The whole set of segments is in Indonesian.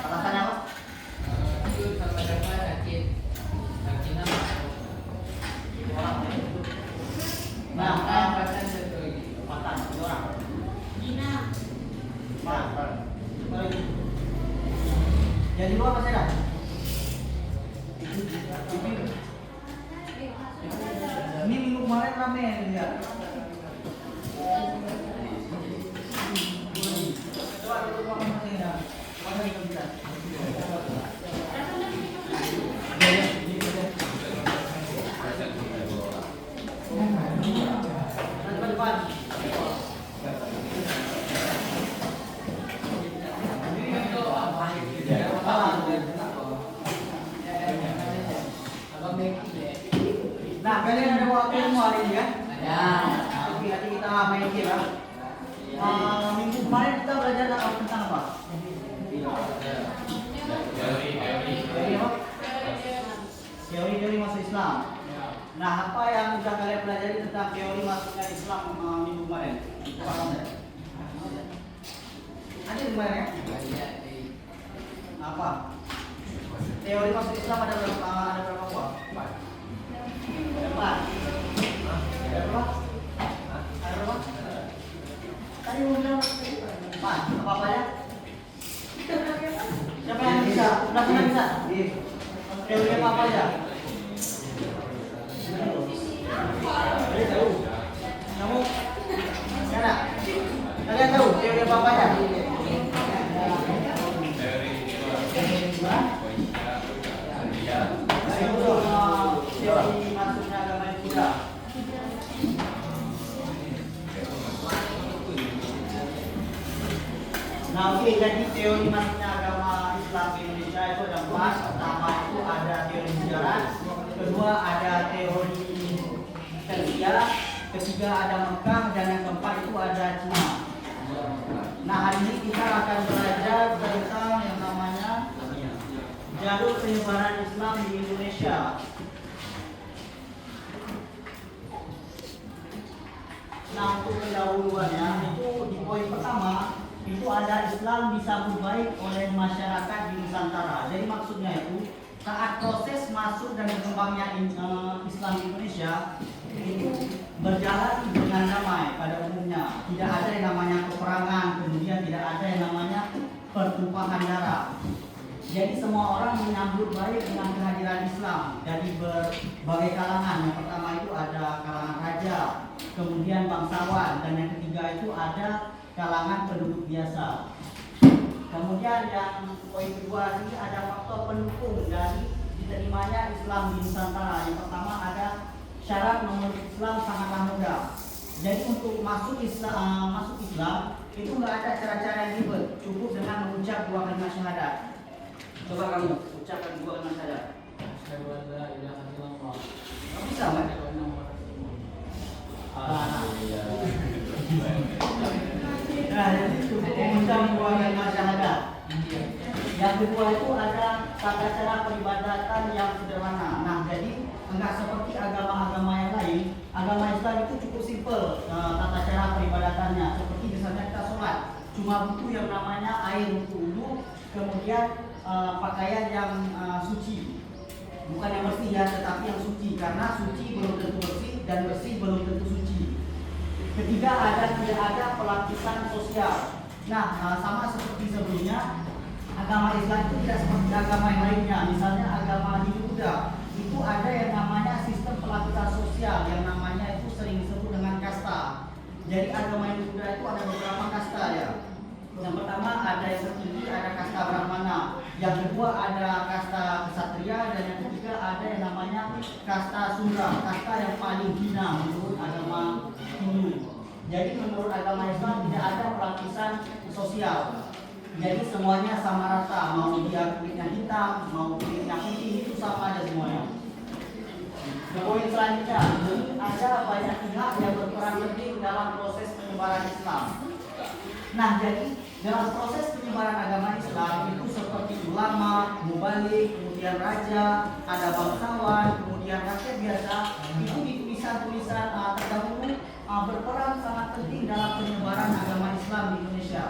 Alasannya apa? Jadi lu apa saya? Ini minggu kemarin rame ya. Coba itu mau masih ya. Mana itu bisa? Depan. Nah, kalian ada waktu semua hari ini kan? Ada. Oke, nanti kita main game ya. Minggu kemarin kita belajar tentang apa? Teori masuk Islam. Nah, apa yang sudah kalian pelajari tentang teori masuknya Islam minggu kemarin? Ada kemarin ya? Apa? Teori masuk Islam ada berapa buah? Empat. Ada berapa? Ada berapa? Tadi mau bilang empat. Apa ya? Siapa yang bisa? Udah pernah bisa? Teori apa aja? Kamu? Mana? Kalian tahu teori apa aja? Teori masuknya agama Buddha. Nah, oke, jadi teori masuknya agama Islam di Indonesia itu ada empat. Pertama itu ada teori sejarah, kedua ada teori Persia, ketiga ada Mekah, dan yang keempat itu ada Cina. Nah, hari ini kita akan belajar tentang yang namanya jalur penyebaran Islam di Indonesia. Nah, untuk pendahuluannya itu di poin pertama itu ada Islam disambut baik oleh masyarakat di Nusantara. Jadi maksudnya itu saat proses masuk dan berkembangnya Islam di Indonesia itu berjalan dengan damai pada umumnya. Tidak ada yang namanya peperangan, kemudian tidak ada yang namanya pertumpahan darah. Jadi semua orang menyambut baik dengan kehadiran Islam dari berbagai kalangan. Yang pertama itu ada kalangan raja, kemudian bangsawan, dan yang ketiga itu ada kalangan penduduk biasa. Kemudian yang poin kedua ini ada faktor pendukung dari diterimanya Islam di Nusantara. Yang pertama ada syarat memeluk Islam sangatlah mudah. Jadi untuk masuk Islam itu nggak ada cara-cara yang ribet, cukup dengan mengucap dua kalimat syahadat. Coba kamu ucapkan dua kalimat syahadat. Kamu bisa kan? Nah, jadi cukup mengucap dua kalimat syahadat. Yang kedua itu ada tata cara peribadatan yang sederhana. Nah, jadi enggak seperti agama-agama yang lain. Agama Islam itu cukup simpel tata cara peribadatannya. Seperti misalnya kita sholat, cuma butuh yang namanya air untuk wudhu, kemudian pakaian yang suci. Bukan yang bersih ya, tetapi yang suci. Karena suci belum tentu bersih dan bersih belum tentu suci. Ketiga tidak ada pelapisan sosial. Nah, sama seperti sebelumnya, agama Islam itu tidak seperti agama yang lainnya. Misalnya agama Hindu Buddha itu ada yang namanya sistem pelapisan sosial, yang namanya itu sering disebut dengan kasta. Jadi agama Hindu Buddha itu ada beberapa kasta ya. Yang pertama ada yang tertinggi, ada kasta Brahmana. Yang kedua ada kasta Ksatria, dan yang ketiga ada yang namanya kasta Sudra, kasta yang paling hina menurut agama Hindu. Jadi menurut agama Islam tidak ada pelapisan sosial. Jadi semuanya sama rata, mau dia kulitnya hitam, mau kulitnya putih, itu sama aja semuanya. Poin selanjutnya, ada banyak pihak yang berperan penting dalam proses penyebaran Islam. Nah, jadi dalam proses penyebaran agama Islam itu seperti ulama, mubalik, kemudian raja, ada bangsawan, kemudian rakyat biasa, itu di tulisan-tulisan terdahulu berperan sangat penting dalam penyebaran agama Islam di Indonesia.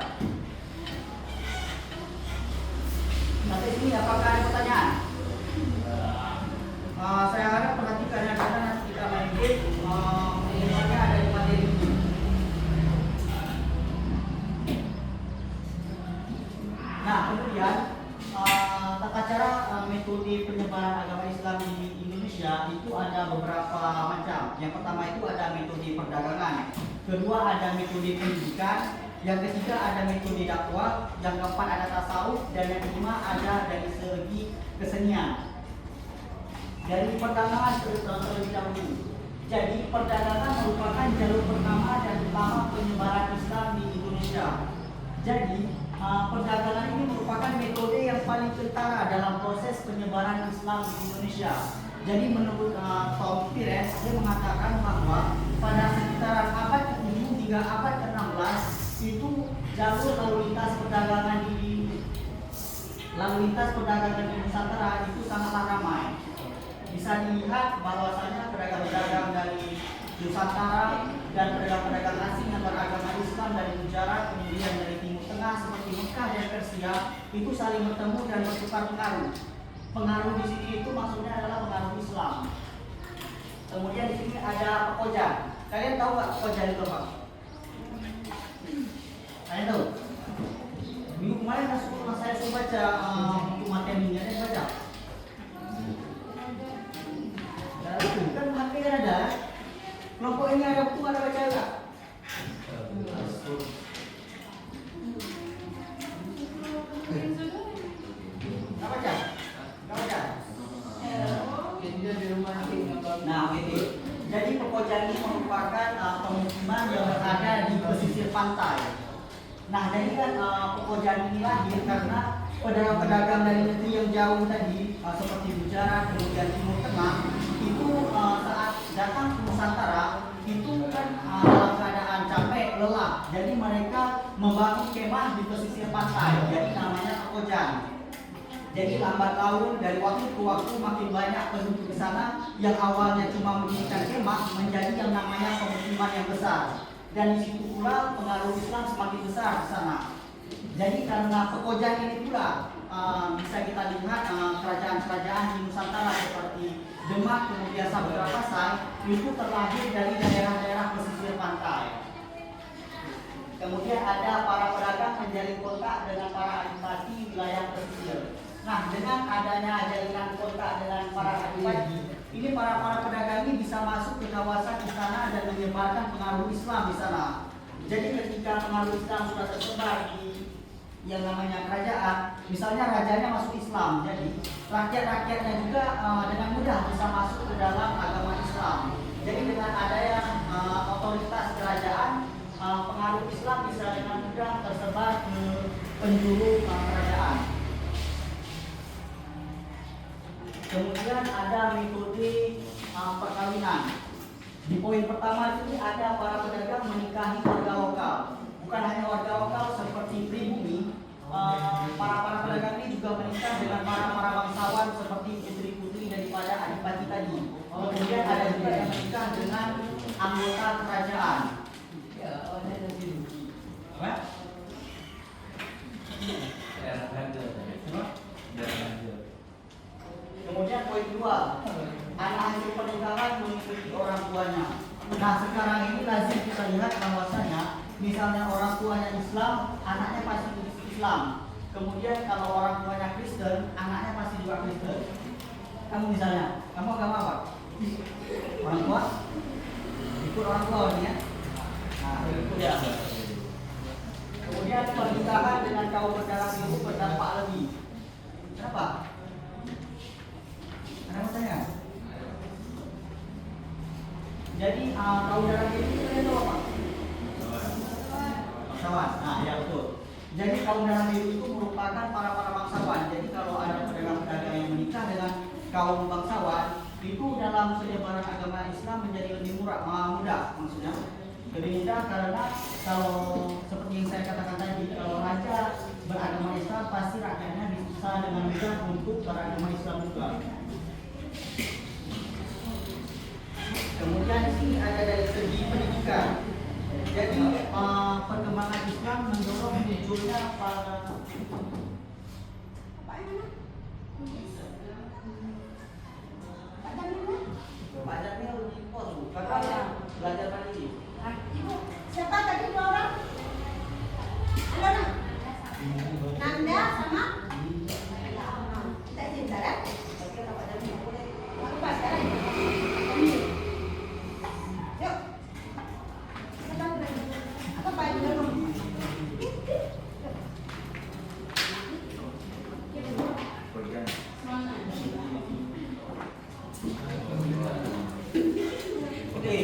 Sampai sini apakah ada pertanyaan? Saya harap perhatikan ya, karena nanti kita main game, minimalnya ada 5 materi ini. Nah, kemudian tata cara metode penyebaran agama Islam di Indonesia itu ada beberapa macam. Yang pertama itu ada metode perdagangan, kedua ada metode pendidikan, yang ketiga ada metode dakwah, yang keempat ada tasawuf, dan yang kelima ada dari segi kesenian. Dari perdagangan terlebih dahulu. Jadi perdagangan merupakan jalur pertama dan utama penyebaran Islam di Indonesia. Jadi perdagangan ini merupakan metode yang paling kentara dalam proses penyebaran Islam di Indonesia. Jadi menurut Tom Pires, dia mengatakan bahwa pada sekitaran abad ke-7 hingga abad ke-16 itu jalur lalu lintas perdagangan di Nusantara itu sangatlah ramai. Bisa dilihat bahwasanya pedagang-pedagang dari Nusantara dan pedagang-pedagang asing yang beragama Islam dari Gujarat, kemudian dari Timur Tengah seperti Mekah dan Persia itu saling bertemu dan bertukar pengaruh. Pengaruh di sini itu maksudnya adalah pengaruh Islam. Kemudian di sini ada pekojan. Kalian tahu nggak pekojan itu apa? Kalian tahu? Minggu kemarin saya sudah baca buku materinya, saya baca. Kan HP kan ada. Kelompok ini ada buku, ada baca enggak? Nggak baca? Nggak baca? Nah, gitu. Jadi pekojan ini merupakan pemukiman yang berada di pesisir pantai. Nah, jadi kan pekojan ini lahir karena pedagang-pedagang dari negeri yang jauh tadi seperti Gujarat, kemudian Timur Tengah itu saat datang ke Nusantara itu kan dalam keadaan capek, lelah. Jadi mereka membangun kemah di pesisir pantai. Jadi namanya pekojan. Jadi lambat laun dari waktu ke waktu makin banyak penduduk di sana yang awalnya cuma mendirikan kemah menjadi yang namanya pemukiman yang besar. Dan di situ pula pengaruh Islam semakin besar di sana. Jadi karena pekojan ini pula bisa kita lihat kerajaan-kerajaan di Nusantara seperti Demak, kemudian Samudra Pasai itu terlahir dari daerah-daerah pesisir pantai. Kemudian ada para pedagang menjalin kontak dengan para adipati wilayah pesisir. Nah, dengan adanya jalinan kontak dengan para adipati, ini para pedagang ini bisa masuk ke kawasan di sana dan menyebarkan pengaruh Islam di sana. Jadi ketika pengaruh Islam sudah tersebar di yang namanya kerajaan, misalnya rajanya masuk Islam, jadi rakyat-rakyatnya juga dengan mudah bisa masuk ke dalam agama Islam. Jadi dengan adanya otoritas kerajaan, pengaruh Islam bisa dengan mudah tersebar ke penjuru kerajaan. Kemudian ada metode perkawinan. Di poin pertama ini ada para pedagang menikahi warga lokal. Bukan hanya warga lokal seperti pribumi, para pedagang ini juga menikah dengan para bangsawan seperti putri-putri daripada adipati tadi. Kemudian ada juga yang menikah dengan anggota kerajaan. Apa? Kemudian poin kedua, anak hasil pernikahan mengikuti orang tuanya. Nah, sekarang ini lazim kita lihat bahwasanya misalnya orang tuanya Islam, anaknya pasti Islam. Kemudian kalau orang tuanya Kristen, anaknya pasti juga Kristen. Kamu misalnya, kamu agama apa? Orang tua? Ikut orang tua ini ya? Nah, ikut ya. Kemudian pernikahan dengan kaum berdarah biru berdampak lebih. Kenapa? Ada pertanyaan? Jadi kaum darah biru itu apa? Bangsawan. Nah, ya betul. Jadi kaum darah biru itu merupakan para bangsawan. Jadi kalau ada pedagang-pedagang yang menikah dengan kaum bangsawan, itu dalam penyebaran agama Islam menjadi lebih mudah maksudnya. Lebih mudah karena kalau seperti yang saya katakan tadi, kalau raja beragama Islam pasti rakyatnya bisa dengan mudah untuk beragama Islam juga. Kemudian di sini ada dari segi pendidikan. Jadi perkembangan Islam mendorong munculnya pada pajaknya uji pos bu, kakaknya belajar tadi. Ibu, siapa tadi dua orang? Halo, Nak. Nanda sama? Kita izin sekarang? Aku pas sekarang. Yuk. Apa Pak dulu? Oke,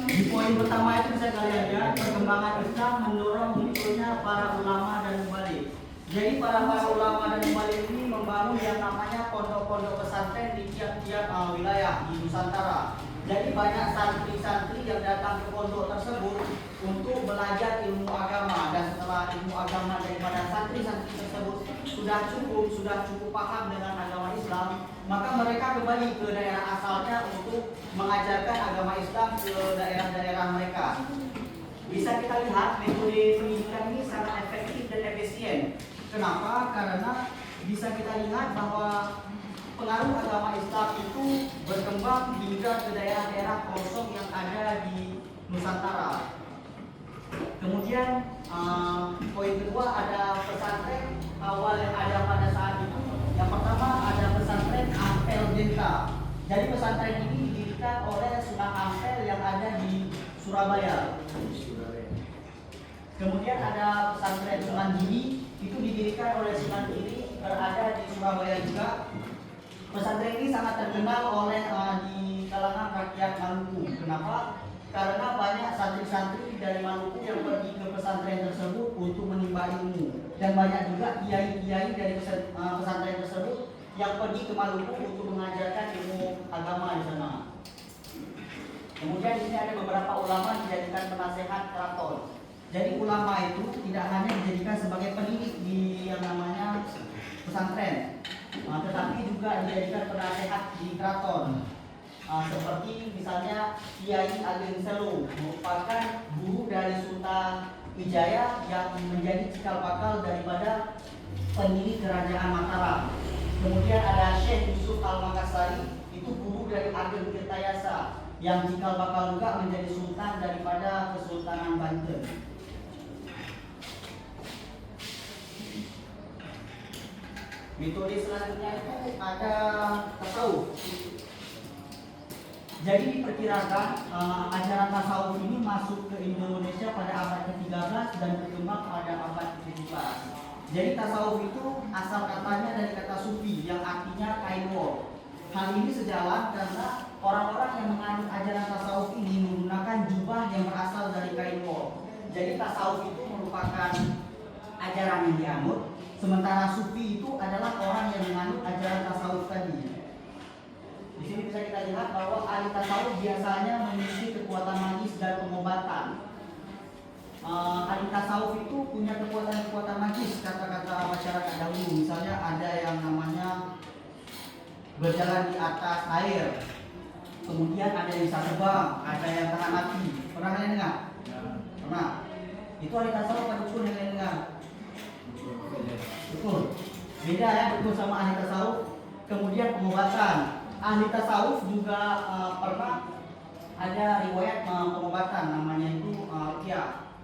di poin pertama itu bisa kalian lihat perkembangan Islam mendorong munculnya para ulama dan mubalik. Jadi para ulama dan mubalik ini membangun yang namanya pondok-pondok pesantren di tiap-tiap wilayah di Nusantara. Jadi banyak santri-santri yang datang ke pondok tersebut untuk belajar ilmu agama, dan setelah ilmu agama daripada santri-santri tersebut sudah cukup paham dengan agama Islam, maka mereka kembali ke daerah asalnya untuk mengajarkan agama Islam ke daerah-daerah mereka. Bisa kita lihat metode pendidikan ini sangat efektif dan efisien. Kenapa? Karena bisa kita lihat bahwa pengaruh agama Islam itu berkembang hingga ke daerah-daerah pelosok yang ada di Nusantara. Kemudian poin kedua ada pesantren awal yang ada pada saat itu. Yang pertama ada pesantren Ampel Denta. Jadi pesantren ini didirikan oleh Sunan Ampel yang ada di Surabaya. Kemudian ada pesantren Sunan Giri, itu didirikan oleh Sunan Giri, berada di Surabaya juga. Pesantren ini sangat terkenal oleh di kalangan rakyat Maluku. Kenapa? Karena banyak santri-santri dari Maluku yang pergi ke pesantren tersebut untuk menimba ilmu, dan banyak juga kiai-kiai dari pesantren tersebut yang pergi ke Maluku untuk mengajarkan ilmu agama di sana. Kemudian di sini ada beberapa ulama dijadikan penasehat keraton. Jadi ulama itu tidak hanya dijadikan sebagai pendidik di yang namanya pesantren, tetapi juga dijadikan penasehat di keraton. Seperti misalnya Kiai Ageng Selo merupakan guru dari Sultan Wijaya yang menjadi cikal bakal daripada pendiri kerajaan Mataram. Kemudian ada Syekh Yusuf Al-Makassari, itu guru dari Ageng Tirtayasa yang cikal bakal juga menjadi sultan daripada Kesultanan Banten. Metode selanjutnya itu ada tasawuf. Jadi diperkirakan ajaran tasawuf ini masuk ke Indonesia pada abad ke-13 dan berkembang pada abad ke-17. Jadi tasawuf itu asal katanya dari kata sufi yang artinya kain wol. Hal ini sejalan karena orang-orang yang menganut ajaran tasawuf ini menggunakan jubah yang berasal dari kain wol. Jadi tasawuf itu merupakan ajaran yang dianut, sementara sufi itu adalah orang yang menganut ajaran tasawuf tadi. Di sini bisa kita lihat bahwa ahli tasawuf biasanya memiliki kekuatan magis dan pengobatan. Ahli tasawuf itu punya kekuatan magis, kata-kata masyarakat dahulu. Misalnya ada yang namanya berjalan di atas air, kemudian ada yang bisa terbang, ada yang tahan mati. Pernah kalian dengar? Pernah. Itu ahli tasawuf atau dukun yang kalian dengar? Betul. Beda ya, betul sama ahli tasawuf. Kemudian pengobatan. Ahli tasawuf juga pernah ada riwayat pengobatan, namanya itu ruqyah,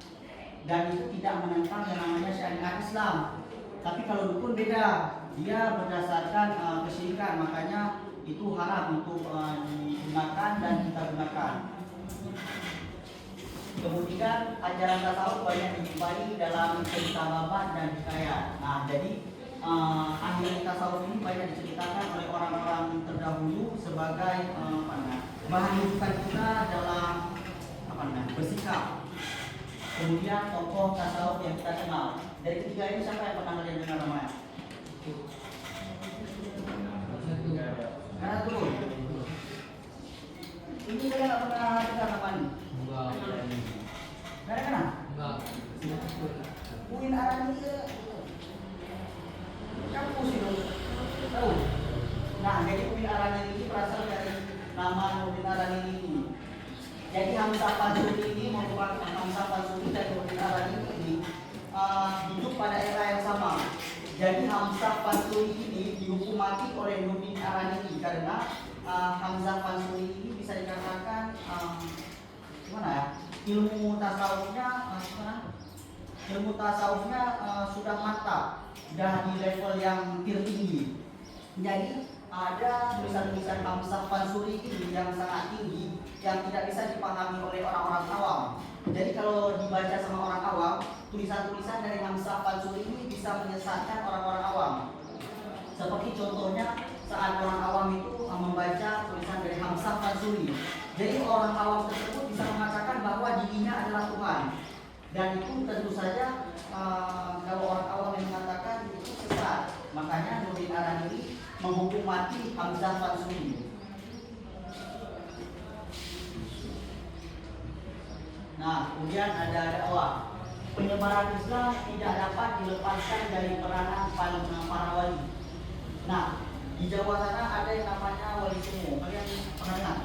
dan itu tidak menentang yang namanya syariat Islam. Tapi kalau dukun beda, dia berdasarkan kesyirikan, makanya itu haram untuk digunakan dan kita gunakan. Kemudian ajaran tasawuf banyak dijumpai dalam cerita babat dan hikayat. Nah, jadi ahli tasawuf ini banyak diceritakan oleh orang-orang terdahulu sebagai bahan rujukan kita dalam bersikap. Kemudian tokoh tasawuf yang kita kenal. Dari ketiga ini siapa yang pernah kalian dengar namanya? Karena turun. Ini kalian nggak pernah dengar namanya? Enggak. Dari mana? Enggak. Uin Arani kampus itu tahu. Nah, jadi Uin Arani ini berasal dari nama Uin Arani ini. Jadi Hamzah Fansuri ini merupakan Hamzah Fansuri dan Uin Arani ini hidup pada era yang sama. Jadi Hamzah Fansuri ini dihukum mati oleh Nurdin Arani karena Hamzah Fansuri ini bisa dikatakan gimana ya, ilmu tasawufnya sudah mantap, sudah di level yang tertinggi. Jadi ada tulisan-tulisan Hamzah Fansuri ini yang sangat tinggi yang tidak bisa dipahami oleh orang-orang awam. Jadi kalau dibaca sama orang awam, tulisan-tulisan dari Hamzah Fansuri ini bisa menyesatkan orang-orang awam. Seperti contohnya saat orang awam itu membaca tulisan dari Hamzah Fansuri, jadi orang awam tersebut bisa mengatakan bahwa dirinya adalah Tuhan. Dan itu tentu saja kalau orang awam yang mengatakan itu sesat. Makanya Nurdin Arani ini menghukum mati Hamzah Fansuri. Nah, kemudian ada dakwah. Penyebaran Islam tidak dapat dilepaskan dari peranan para wali. Nah, di Jawa sana ada yang namanya Wali Songo. Kalian pernah dengar?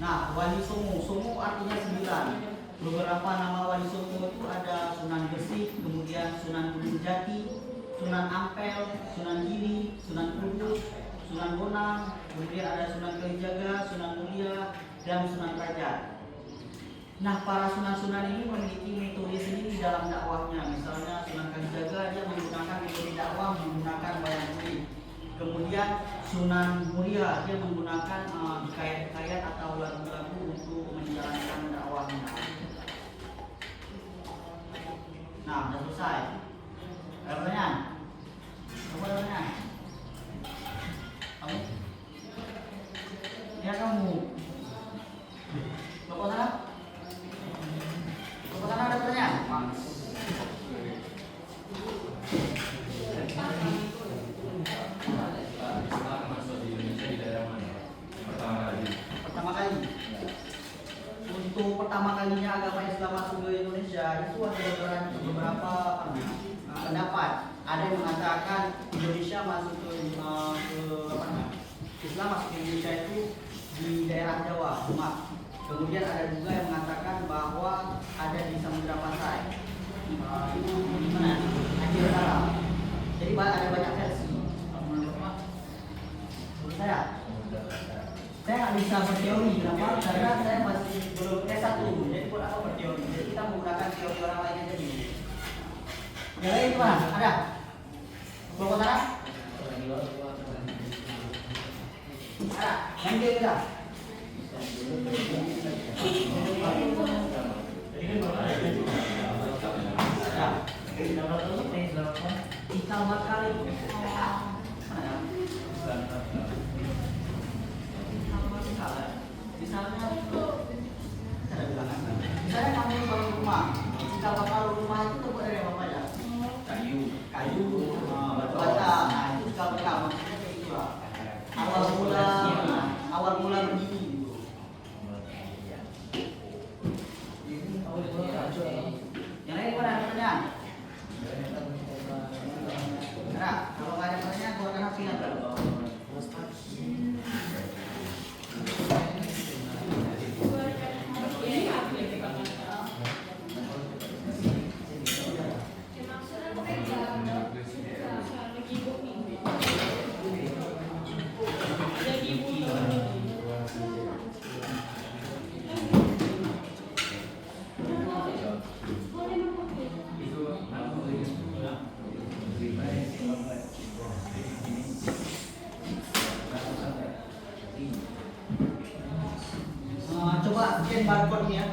Nah, Wali Songo. Songo artinya 9. Beberapa nama Wali Songo itu ada Sunan Gresik, kemudian Sunan Gunung Jati, Sunan Ampel, Sunan Giri, Sunan Kudus, Sunan Bonang, kemudian ada Sunan Kalijaga, Sunan Mulia, dan Sunan Derajat. Nah, para sunan-sunan ini memiliki metode sendiri dalam dakwahnya. Misalnya Sunan Kalijaga dia menggunakan metode dakwah menggunakan wayang kulit. Kemudian Sunan Muria dia menggunakan hikayat-hikayat atau lagu-lagu untuk menjalankan dakwahnya. Nah, sudah selesai. Ada pertanyaan? Apa pertanyaan? Kamu? Ya kamu. Bapak sana? Bapak sana ada pertanyaan? Masuk di Indonesia di daerah mana? Pertama kali. Untuk pertama kalinya agama Islam masuk ke Indonesia itu ada beberapa pendapat. Ada yang mengatakan Indonesia masuk ke Islam masuk ke Indonesia itu di daerah Jawa, Demak. Kemudian ada juga yang mengatakan bahwa ada di Samudra Pasai. Itu di mana? Aceh Utara. Jadi ada banyak versi. Menurut saya nggak bisa berteori. Kenapa? Karena saya masih belum S1, jadi buat apa berteori? Jadi kita menggunakan teori orang lain aja dulu. Yang lain mana? Ada? Bapak Tara? Ada? Yang dia bisa? Kita bakal misalnya kamu bangun rumah, cikal bakal rumah itu terbuat dari apa aja? Kayu, batu bata. Nah itu cikal bakal maksudnya kayak gitu lah. Awal mula berdiri. Yang lain pada ada pertanyaan? Nah, kalau nggak ada pertanyaan, keluarkan hati nanti. Coba scan barcode-nya.